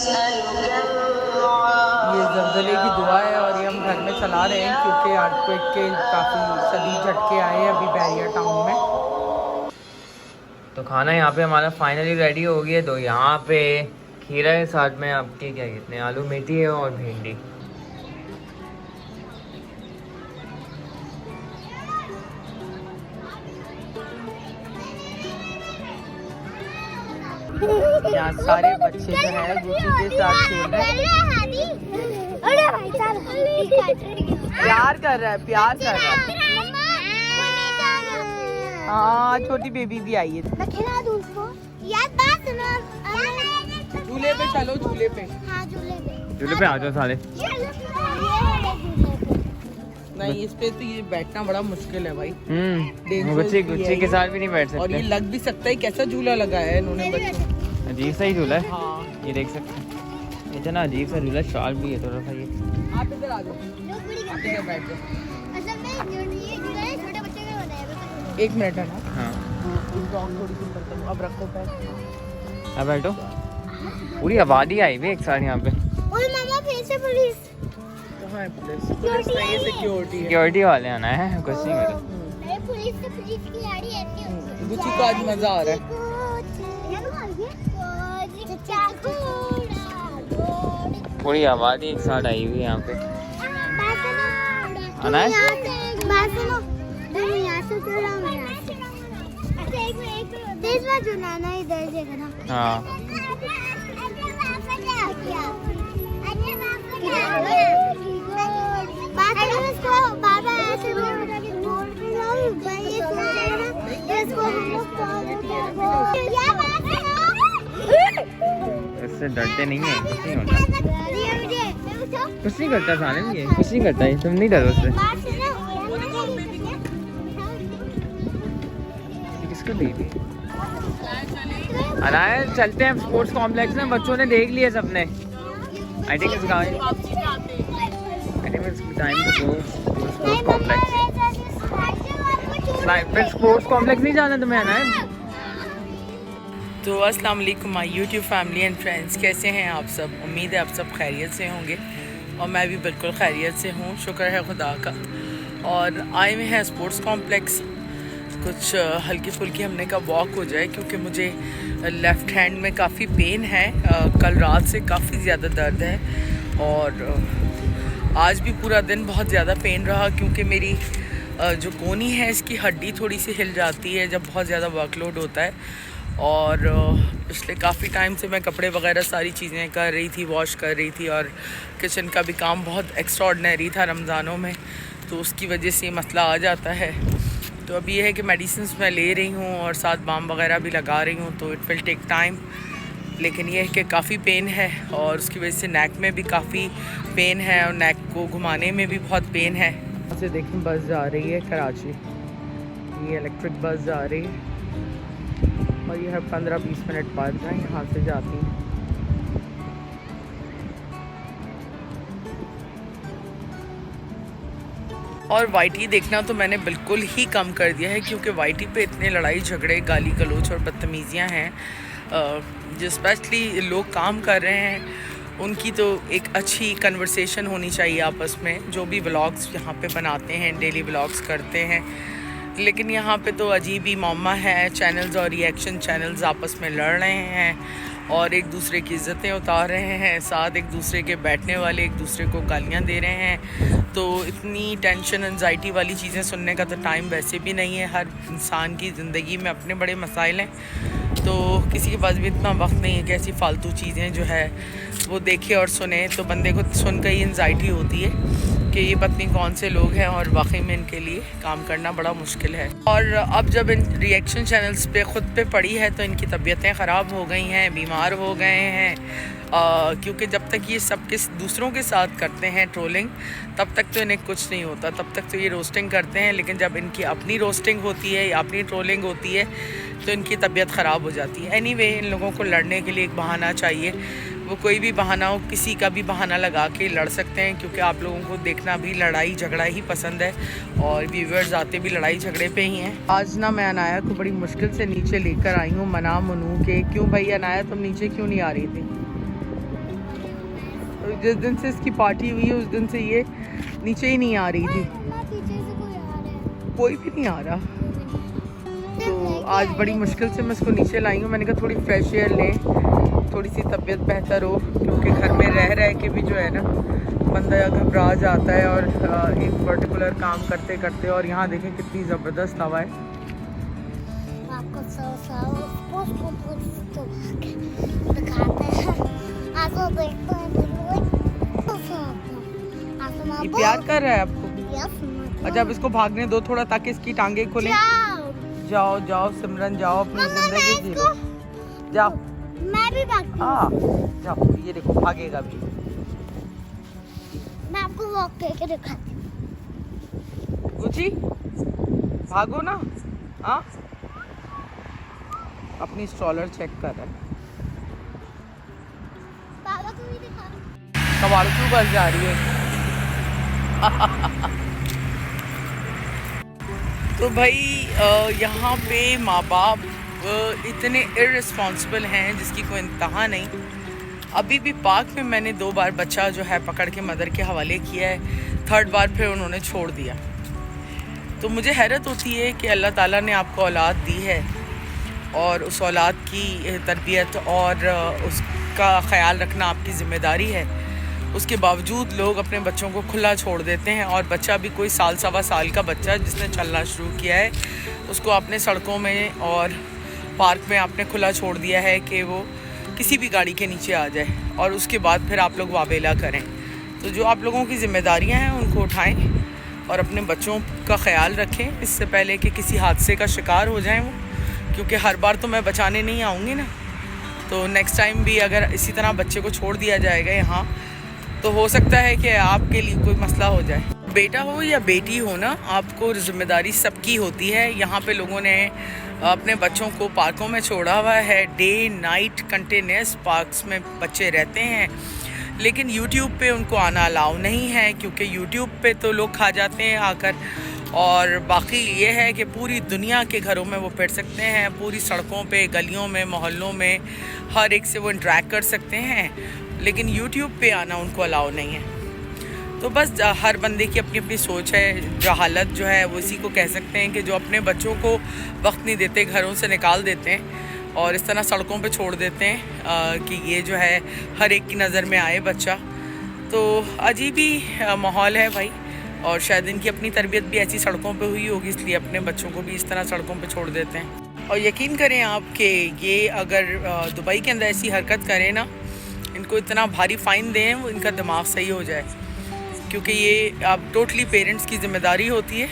ये ज़लज़ले की दुआ है और ये हम घर में चला रहे हैं क्योंकि अर्थक्वेक के काफ़ी शदीद झटके आए हैं अभी बैरिया टाउन में। तो खाना यहाँ पे हमारा फाइनली रेडी हो गया। तो यहाँ पे खीरा है, साथ में आपके क्या कहते हैं आलू मेथी है और भिंडी। यहाँ सारे बच्चे जो है गुच्ची के साथ खेल रहे हैं। प्यार कर रहा है, प्यार कर रहा है। हाँ छोटी बेबी भी आई है। झूले पे चलो, झूले पे। झूले पे आ जाओ सारे। नहीं इस पे तो ये बैठना बड़ा मुश्किल है भाई। गुच्ची के साथ भी नहीं बैठ सकते। और ये लग भी सकता है, कैसा झूला लगाया है इन्होंने बच्चों। अजीब सा ही झूला है। हाँ ये देख सकते हैं, इतना अजीब सा झूला। शार्प भी है थोड़ा सा ये। आप इधर आ जाओ, आप इधर बैठ जाओ। एक मिनट है ना। हाँ थोड़ी सी बर्तन अब रखो पैर। अब बैठो। पूरी आबादी आई हुई एक साथ यहाँ पे। कहाँ है पुलिस? पुलिस नहीं, सिक्योरिटी है। सिक्योरिटी वाले आना है, कुछ नहीं करो। गुच्ची को आज मजा आ रहा है। पूरी आबादी एक साथ आई हुई है यहाँ पे। आना है? हाँ इससे डरते नहीं है, कुछ नहीं होता। कुछ नहीं करता साले, ये कुछ नहीं करता है। तुम नहीं डरो उससे। किसको दे दी? अनाया चलते हैं स्पोर्ट्स कॉम्प्लेक्स में। बच्चों ने देख लिया सबने। I think it's time to go sports complex. फिर स्पोर्ट्स कॉम्प्लेक्स नहीं जाना तुम्हें अनाया? तो अस्सलाम वालेकुम my YouTube family and friends, कैसे हैं आप सब? उम्मीद है आप सब खैरियत से होंगे और मैं भी बिल्कुल खैरियत से हूँ, शुक्र है खुदा का। और आए हुए हैं स्पोर्ट्स कॉम्प्लेक्स। कुछ हल्की फुल्की हमने का वॉक हो जाए क्योंकि मुझे लेफ़्ट हैंड में काफ़ी पेन है। कल रात से काफ़ी ज़्यादा दर्द है और आज भी पूरा दिन बहुत ज़्यादा पेन रहा क्योंकि मेरी जो कोहनी है इसकी हड्डी थोड़ी सी हिल जाती है जब बहुत ज़्यादा वर्कलोड होता है। और पिछले काफ़ी टाइम से मैं कपड़े वगैरह सारी चीज़ें कर रही थी, वॉश कर रही थी और किचन का भी काम बहुत एक्स्ट्राऑर्डिनरी था रमज़ानों में, तो उसकी वजह से ये मसला आ जाता है। तो अब ये है कि मेडिसिन्स मैं ले रही हूँ और साथ बाम वगैरह भी लगा रही हूँ, तो इट विल टेक टाइम। लेकिन ये है कि काफ़ी पेन है और उसकी वजह से नेक में भी काफ़ी पेन है और नेक को घुमाने में भी बहुत पेन है। से देखें बस जा रही है कराची, ये इलेक्ट्रिक बस जा रही है और ये हर 15-20 मिनट बाद ना यहाँ से जाती है। और वाईटी देखना तो मैंने बिल्कुल ही कम कर दिया है क्योंकि वाईटी पे इतने लड़ाई झगड़े, गाली गलोच और बदतमीज़ियाँ हैं। जो स्पेशली लोग काम कर रहे हैं उनकी तो एक अच्छी कन्वर्सेशन होनी चाहिए आपस में, जो भी व्लॉग्स यहाँ पे बनाते हैं, डेली व्लॉग्स करते हैं। लेकिन यहाँ पे तो अजीब ही मामा है, चैनल्स और रिएक्शन चैनल्स आपस में लड़ रहे हैं और एक दूसरे की इज़्ज़तें उतार रहे हैं, साथ एक दूसरे के बैठने वाले एक दूसरे को गालियाँ दे रहे हैं। तो इतनी टेंशन एंजाइटी वाली चीज़ें सुनने का तो टाइम वैसे भी नहीं है। हर इंसान की ज़िंदगी में अपने बड़े मसाइल हैं, तो किसी के पास भी इतना वक्त नहीं है कि ऐसी फालतू चीज़ें जो है वो देखे और सुने। तो बंदे को सुन कर ही एंजाइटी होती है कि ये पत्नी कौन से लोग हैं और वाकई में इनके लिए काम करना बड़ा मुश्किल है। और अब जब इन रिएक्शन चैनल्स पे ख़ुद पे पड़ी है तो इनकी तबीयतें ख़राब हो गई हैं, बीमार हो गए हैं। क्योंकि जब तक ये सब के दूसरों के साथ करते हैं ट्रोलिंग, तब तक तो इन्हें कुछ नहीं होता, तब तक तो ये रोस्टिंग करते हैं। लेकिन जब इनकी अपनी रोस्टिंग होती है या अपनी ट्रोलिंग होती है तो इनकी तबीयत ख़राब हो जाती है। एनीवे, इन लोगों को लड़ने के लिए एक बहाना चाहिए। वो कोई भी बहाना हो, किसी का भी बहाना लगा के लड़ सकते हैं क्योंकि आप लोगों को देखना भी लड़ाई झगड़ा ही पसंद है और व्यूअर्स आते भी लड़ाई झगड़े पे ही हैं। आज ना मैं अनाया को बड़ी मुश्किल से नीचे लेकर आई हूँ, मना मनू के। क्यों भाई अनाया, तुम नीचे क्यों नहीं आ रही थी? जिस दिन से इसकी पार्टी हुई है उस दिन से ये नीचे ही नहीं आ रही थी। कोई भी नहीं आ रहा। तो आज बड़ी मुश्किल से मैं इसको नीचे लाई हूँ। मैंने कहा थोड़ी फ्रेश एयर लें, थोड़ी सी तबीयत बेहतर हो, क्योंकि घर में रह के भी जो है ना बंदा घबरा जाता है और एक पर्टिकुलर काम करते करते। और यहाँ देखें कितनी ज़बरदस्त हवा है। ये प्यार कर रहा है आपको? अच्छा, अब इसको भागने दो थोड़ा ताकि इसकी टांगे खुले। जाओ जाओ सिमरन, जाओ अपनी जिंदगी जी लो, जाओ। मैं भी भागती हूँ। हाँ जाओ, ये देखो भागेगा भी। मैं आपको वॉक करके दिखाती हूँ। गुची भागो ना। हाँ, अपनी स्ट्रॉलर चेक कर रहा है। पापा को भी दिखा। कबाड़ क्यों बस जा रही है? तो भाई यहाँ पे माँ बाप इतने इर्रिस्पॉन्सिबल हैं जिसकी कोई इंतहा नहीं। अभी भी पार्क में मैंने 2 बार बच्चा जो है पकड़ के मदर के हवाले किया है, 3rd बार फिर उन्होंने छोड़ दिया। तो मुझे हैरत होती है कि अल्लाह ताला ने आपको औलाद दी है और उस औलाद की तरबियत और उसका ख्याल रखना आपकी ज़िम्मेदारी है। उसके बावजूद लोग अपने बच्चों को खुला छोड़ देते हैं। और बच्चा भी कोई 1 सवा साल का बच्चा जिसने चलना शुरू किया है, उसको आपने सड़कों में और पार्क में आपने खुला छोड़ दिया है कि वो किसी भी गाड़ी के नीचे आ जाए और उसके बाद फिर आप लोग वावेला करें। तो जो आप लोगों की ज़िम्मेदारियां हैं उनको उठाएं और अपने बच्चों का ख्याल रखें इससे पहले कि किसी हादसे का शिकार हो जाएं वो, क्योंकि हर बार तो मैं बचाने नहीं आऊँगी ना। तो नेक्स्ट टाइम भी अगर इसी तरह बच्चे को छोड़ दिया जाएगा यहाँ, तो हो सकता है कि आपके लिए कोई मसला हो जाए। बेटा हो या बेटी हो ना, आपको जिम्मेदारी सबकी होती है। यहाँ पे लोगों ने अपने बच्चों को पार्कों में छोड़ा हुआ है। डे नाइट कंटिन्यूस पार्क्स में बच्चे रहते हैं, लेकिन यूट्यूब पे उनको आना अलाउ नहीं है, क्योंकि यूट्यूब पे तो लोग खा जाते हैं आकर। और बाकी ये है कि पूरी दुनिया के घरों में वो फिर सकते हैं, पूरी सड़कों पे, गलियों में, मोहल्लों में, हर एक से वो इंटरेक्ट कर सकते हैं, लेकिन यूट्यूब पे आना उनको अलाउ नहीं है। तो बस हर बंदे की अपनी अपनी सोच है। जहालत जो है वो इसी को कह सकते हैं कि जो अपने बच्चों को वक्त नहीं देते, घरों से निकाल देते हैं और इस तरह सड़कों पे छोड़ देते हैं कि ये जो है हर एक की नज़र में आए बच्चा। तो अजीब ही माहौल है भाई। और शायद इनकी अपनी तरबियत भी ऐसी सड़कों पे हुई होगी, इसलिए अपने बच्चों को भी इस तरह सड़कों पे छोड़ देते हैं। और यकीन करें आप कि ये अगर दुबई के अंदर ऐसी हरकत करें ना, इनको इतना भारी फ़ाइन दें वो इनका दिमाग सही हो जाए, क्योंकि ये अब टोटली पेरेंट्स की ज़िम्मेदारी होती है।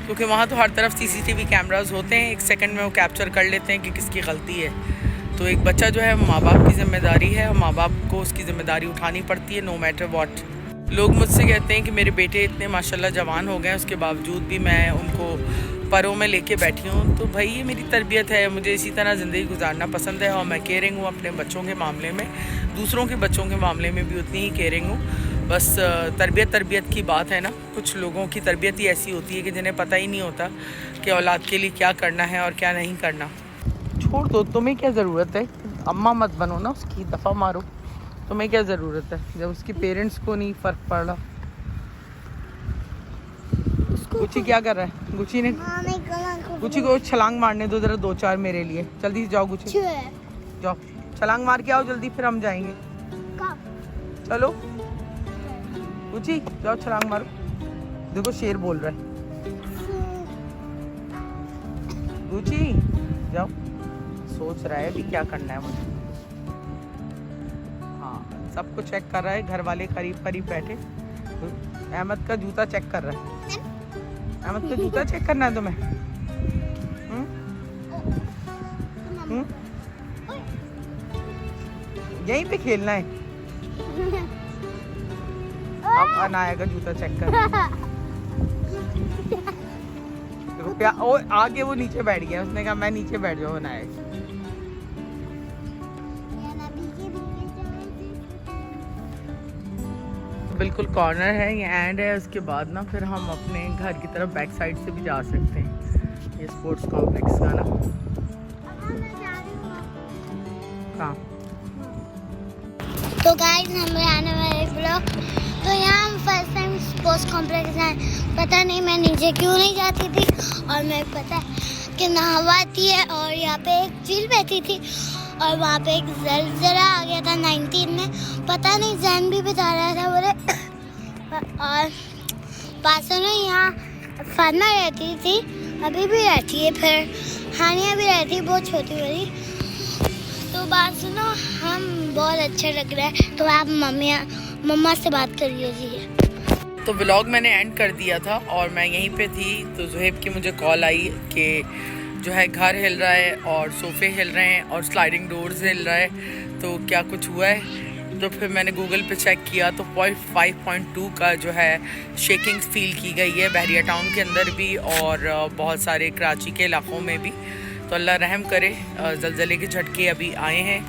क्योंकि वहाँ तो हर तरफ CCTV कैमरास होते हैं, 1 सेकंड में वो कैप्चर कर लेते हैं कि किसकी गलती है। तो एक बच्चा जो है माँ बाप की ज़िम्मेदारी है और माँ बाप को उसकी ज़िम्मेदारी उठानी पड़ती है, नो मैटर व्हाट। लोग मुझसे कहते हैं कि मेरे बेटे इतने माशाल्लाह जवान हो गए, उसके बावजूद भी मैं उनको परों में लेके बैठी हूँ। तो भाई ये मेरी तरबियत है, मुझे इसी तरह ज़िंदगी गुजारना पसंद है और मैं केयरिंग हूँ अपने बच्चों के मामले में, दूसरों के बच्चों के मामले में भी उतनी ही केयरिंग हूँ। बस तरबियत की बात है ना। कुछ लोगों की तरबियत ही ऐसी होती है कि जिन्हें पता ही नहीं होता कि औलाद के लिए क्या करना है और क्या नहीं करना। छोड़ दो, तुम्हें क्या ज़रूरत है, अम्मा मत बनो ना उसकी, दफ़ा मारो। तुम्हें क्या ज़रूरत है जब उसके पेरेंट्स को नहीं फ़र्क पड़ रहा। गुची क्या कर रहा है? गुची ने गुची को छलांग मारने दो ज़रा, 2-4 मेरे लिए। जल्दी से जाओ गुची, जाओ छलांग मार के आओ जल्दी, फिर हम जाएंगे। चलो गुची जाओ छलांग मारो। देखो शेर बोल रहा है। गुची जाओ, सोच रहा है अभी क्या करना है मुझे। हाँ, सबको चेक कर रहा है, घर वाले करीब करीब बैठे। अहमद का जूता चेक कर रहा है। अहमद का जूता चेक करना है तुम्हें? यहीं पे खेलना है? अब अनाया का जूता चेक कर। देखो ओ आगे वो नीचे बैठ गया, उसने कहा मैं नीचे बैठ जाऊँ अनाया। बिल्कुल कॉर्नर है ये, एंड है। उसके बाद ना फिर हम अपने घर की तरफ बैक साइड से भी जा सकते हैं, ये स्पोर्ट्स कॉम्प्लेक्स का ना। कहाँ? तो गाइस हमें आने वाले ब्लॉग, तो यहाँ हम फर्स्ट टाइम स्पोर्ट्स कॉम्प्लेक्स आए। पता नहीं मैं नीचे क्यों नहीं जाती थी, और मैं पता है कि हवा आती है, और यहाँ पे एक झील बहती थी, और वहाँ पे एक ज़लज़ला आ गया था 19 में। पता नहीं जैन भी बता रहा था बोले। और पास में यहाँ फातिमा रहती थी, अभी भी रहती है, फिर हानिया भी रहती है, बहुत छोटी बड़ी। तो बात सुनो, हम बहुत अच्छा लग रहा है, तो आप मम्मा से बात कर लीजिए। तो व्लॉग मैंने एंड कर दिया था और मैं यहीं पे थी, तो ज़ुहैब की मुझे कॉल आई कि जो है घर हिल रहा है और सोफ़े हिल रहे हैं और स्लाइडिंग डोर्स हिल रहा है, तो क्या कुछ हुआ है। तो फिर मैंने गूगल पे चेक किया तो 5.2 का जो है शेकिंग्स फील की गई है बहरिया टाउन के अंदर भी और बहुत सारे कराची के इलाक़ों में भी। तो अल्लाह रहम करे, ज़लज़ले के झटके अभी आए हैं,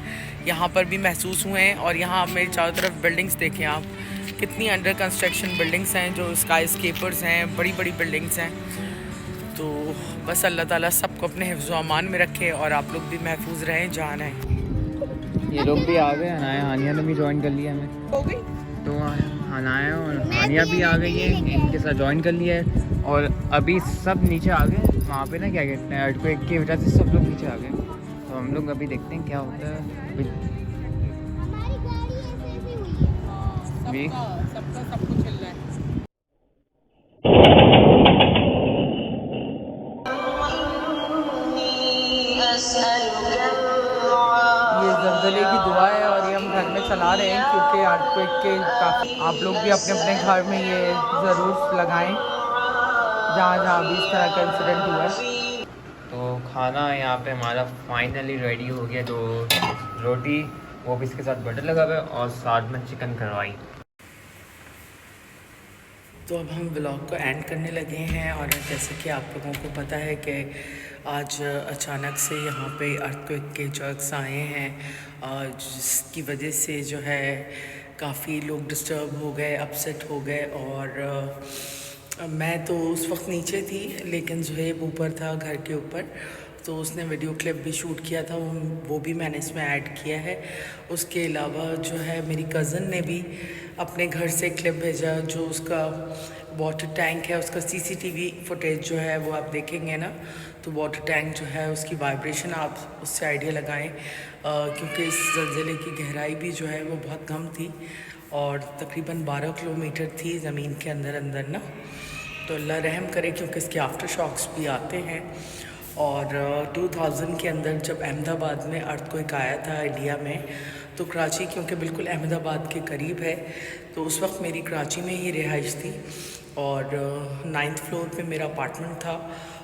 यहाँ पर भी महसूस हुए हैं। और यहाँ मेरी चारों तरफ बिल्डिंग्स देखें आप, कितनी अंडर कंस्ट्रक्शन बिल्डिंग्स हैं, जो स्काई स्केपर्स हैं, बड़ी बड़ी बिल्डिंग्स हैं। तो बस अल्लाह ताला सबको अपने हिफ्ज़ व अमान में रखे और आप लोग भी महफूज रहें जहाँ रहें। ये लोग भी आ गए, हनाया हानिया ने भी ज्वाइन कर लिया हमें। हो गई तो हनाया और हानिया भी आ गई है, इनके साथ ज्वाइन कर लिया है। और अभी सब नीचे आ गए, वहाँ पे ना क्या कहते हैं, अर्थक्वेक की वजह से सब लोग नीचे आ गए। तो हम लोग अभी देखते हैं क्या होता है। हमारी गाड़ी ऐसे हुई है। सबका सब कुछ हिल रहा है। ये ज़लज़ले की दुआ है और ये हम घर में चला रहे हैं क्योंकि अर्थक्वेक के काफ़ी, आप लोग भी अपने अपने घर में ये ज़रूर लगाएं जहाँ जहाँ भी इस तरह का इंसिडेंट हुआ है। तो खाना यहाँ पे हमारा फाइनली रेडी हो गया। तो रोटी, वो भी इसके साथ बटर लगा हुआ है और साथ में चिकन करवाई। तो अब हम ब्लॉग को एंड करने लगे हैं और जैसे कि आप लोगों को पता है कि आज अचानक से यहाँ पे अर्थक्वेक के जर्क्स आए हैं, जिसकी वजह से जो है काफ़ी लोग डिस्टर्ब हो गए, अपसेट हो गए। और मैं तो उस वक्त नीचे थी, लेकिन ज़ुहैब ऊपर था घर के ऊपर, तो उसने वीडियो क्लिप भी शूट किया था, वो भी मैंने इसमें ऐड किया है। उसके अलावा जो है मेरी कज़न ने भी अपने घर से क्लिप भेजा, जो उसका वाटर टैंक है, उसका सीसीटीवी फुटेज जो है वो आप देखेंगे ना, तो वाटर टैंक जो है उसकी वाइब्रेशन आप उससे आइडिया लगाएं, क्योंकि इस ज़लज़ले की गहराई भी जो है वो बहुत कम थी और तकरीबन 12 किलोमीटर थी ज़मीन के अंदर अंदर ना। तो अल्लाह रहम करे, क्योंकि इसके आफ्टर शॉक्स भी आते हैं। और 2000 के अंदर जब अहमदाबाद में अर्थक्वेक आया था इंडिया में, तो कराची क्योंकि बिल्कुल अहमदाबाद के करीब है, तो उस वक्त मेरी कराची में ही रिहाइश थी और 9th फ्लोर पे मेरा अपार्टमेंट था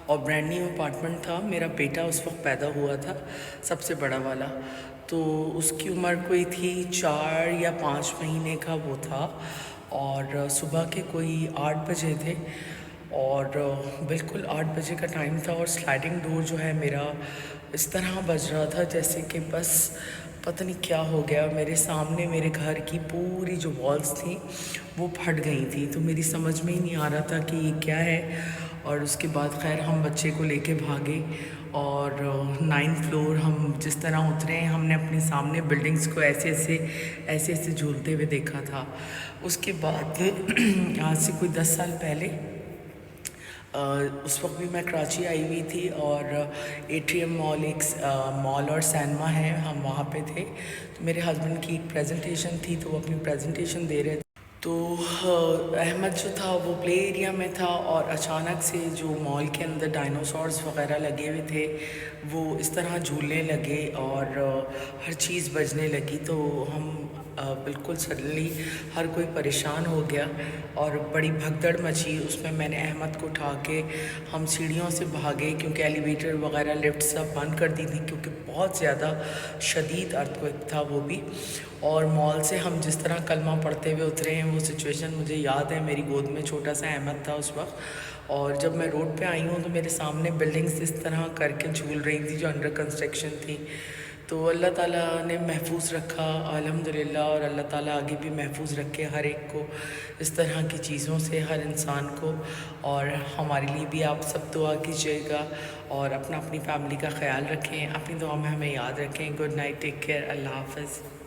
और ब्रांड न्यू अपार्टमेंट था। मेरा बेटा उस वक्त पैदा हुआ था, सबसे बड़ा वाला, तो उसकी उम्र कोई थी 4 या 5 महीने का वो था। और सुबह के कोई 8 बजे थे और बिल्कुल 8 बजे का टाइम था और स्लाइडिंग डोर जो है मेरा इस तरह बज रहा था जैसे कि बस पता नहीं क्या हो गया। मेरे सामने मेरे घर की पूरी जो वॉल्स थी वो फट गई थी, तो मेरी समझ में ही नहीं आ रहा था कि ये क्या है। और उसके बाद खैर हम बच्चे को लेके भागे और 9th फ्लोर हम जिस तरह उतरे, हमने अपने सामने बिल्डिंग्स को ऐसे ऐसे झूलते हुए देखा था। उसके बाद आज से कोई 10 साल पहले उस वक्त भी मैं कराची आई हुई थी और एट्रियम मॉल, एक मॉल और सैनमा है, हम वहाँ पे थे। तो मेरे हस्बैंड की एक प्रेजेंटेशन थी, तो वो अपनी प्रेजेंटेशन दे रहे थे। तो अहमद जो था वो प्ले एरिया में था और अचानक से जो मॉल के अंदर डायनासोर्स वग़ैरह लगे हुए थे वो इस तरह झूलने लगे और हर चीज़ बजने लगी। तो हम बिल्कुल सडनली हर कोई परेशान हो गया और बड़ी भगदड़ मची। उसमें मैंने अहमद को उठा के हम सीढ़ियों से भागे, क्योंकि एलिवेटर वगैरह लिफ्ट सब बंद कर दी थी, क्योंकि बहुत ज़्यादा शदीद अर्थक्वेक था वो भी। और मॉल से हम जिस तरह कलमा पढ़ते हुए उतरे हैं, वो सिचुएशन मुझे याद है। मेरी गोद में छोटा सा अहमद था उस वक्त, और जब मैं रोड पे आई हूँ तो मेरे सामने बिल्डिंग्स इस तरह करके झूल रही थी जो अंडर कंस्ट्रक्शन थी। तो अल्लाह ताला ने महफूज रखा अल्हम्दुलिल्लाह, और अल्लाह ताला आगे भी महफूज रखे हर एक को इस तरह की चीज़ों से, हर इंसान को। और हमारे लिए भी आप सब दुआ कीजिएगा और अपनी फैमिली का ख्याल रखें, अपनी दुआ में हमें याद रखें। गुड नाइट, टेक केयर, अल्लाह हाफ़िज़।